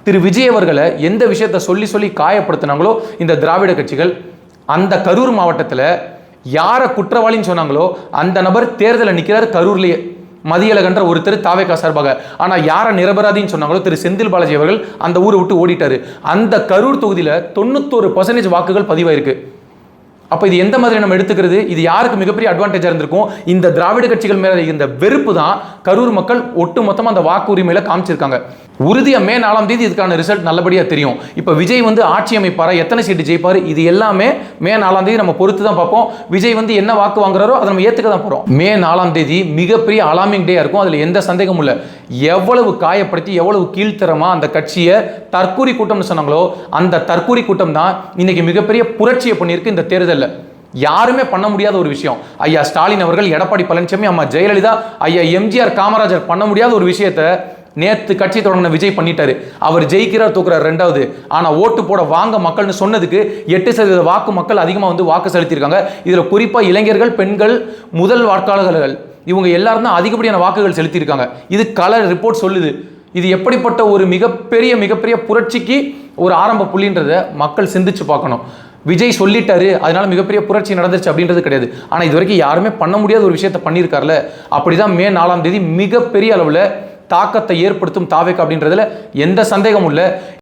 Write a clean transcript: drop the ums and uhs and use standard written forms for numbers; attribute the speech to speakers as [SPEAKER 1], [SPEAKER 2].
[SPEAKER 1] திரு விஜய் அவர்களை எந்த விஷயத்தை சொல்லி சொல்லி காயப்படுத்தினாங்களோ இந்த திராவிட கட்சிகள், அந்த கரூர் மாவட்டத்தில் யாரை குற்றவாளின்னு சொன்னாங்களோ அந்த நபர் தேர்தலில் நிற்கிறார் கரூர்லேயே. மதியழகன்ற ஒருத்தர் தாவேகா சார்பாக. ஆனால் யாரை நிரபராதின்னு சொன்னாங்களோ திரு செந்தில் பாலாஜி அவர்கள் அந்த ஊரை விட்டு ஓடிட்டாரு. அந்த கரூர் தொகுதியில் 91% வாக்குகள் பதிவாயிருக்கு. அப்போ இது எந்த மாதிரி நம்ம எடுத்துக்கிறது? இது யாருக்கு மிகப்பெரிய அட்வான்டேஜாக இருந்திருக்கும்? இந்த திராவிட கட்சிகள் மேலே இந்த வெறுப்பு தான் கரூர் மக்கள் ஒட்டு மொத்தமாக அந்த வாக்கு உரிமையில காமிச்சிருக்காங்க. உறுதியாக மே 4ஆம் தேதி இதுக்கான ரிசல்ட் நல்லபடியாக தெரியும். இப்போ விஜய் ஆட்சி அமைப்பாரா, எத்தனை சீட்டு ஜெயிப்பாரு, இது எல்லாமே மே 4ஆம் தேதி நம்ம பொறுத்து தான் பார்ப்போம். விஜய் என்ன வாக்கு வாங்குறாரோ அதை நம்ம ஏற்றுக்க தான் போகிறோம். மே 4ஆம் தேதி மிகப்பெரிய அலார்மிங் டே இருக்கும். அதில் எந்த சந்தேகமும் இல்லை. எவ்வளவு காயப்படுத்தி எவ்வளவு கீழ்த்தரமா அந்த கட்சியை தற்கூரி கூட்டம்னு சொன்னாங்களோ அந்த தற்கூரி கூட்டம் தான் இன்னைக்கு மிகப்பெரிய புரட்சியை பண்ணியிருக்கு இந்த தேர்தலில். யாருமே பண்ண முடியாத ஒரு விஷயம். ஐயா ஸ்டாலின் அவர்கள், எடப்பாடி பழனிசாமி, அம்மா ஜெயலலிதா, ஐயா எம்ஜிஆர், காமராஜர் பண்ண முடியாத ஒரு விஷயத்தை நேற்று கட்சி தொடங்கின விஜய் பண்ணிட்டாரு. அவர் ஜெயிக்கிறார், தூக்குறார் ரெண்டாவது. ஆனால் ஓட்டு போட வாங்க மக்கள்னு சொன்னதுக்கு 8% வாக்கு மக்கள் அதிகமாக வாக்கு செலுத்தியிருக்காங்க. இதில் குறிப்பாக இளைஞர்கள், பெண்கள், முதல் வாக்காளர்கள் இவங்க எல்லாரும் தான் அதிகப்படியான வாக்குகள் செலுத்தியிருக்காங்க. இது கலர் ரிப்போர்ட் சொல்லுது. இது எப்படிப்பட்ட ஒரு மிகப்பெரிய புரட்சிக்கு ஒரு ஆரம்ப புள்ளின்றதை மக்கள் சிந்திச்சு பார்க்கணும். விஜய் சொல்லிட்டாரு அதனால மிகப்பெரிய புரட்சி நடந்துச்சு அப்படின்றது கிடையாது. ஆனால் இது வரைக்கும் யாருமே பண்ண முடியாத ஒரு விஷயத்தை பண்ணியிருக்காருல. அப்படிதான் மே 4ஆம் தேதி மிகப்பெரிய அளவில் தாக்கத்தை ஏற்படுத்தும் தாவேகா அப்படின்றதுல எந்த சந்தேகமும் இல்லை.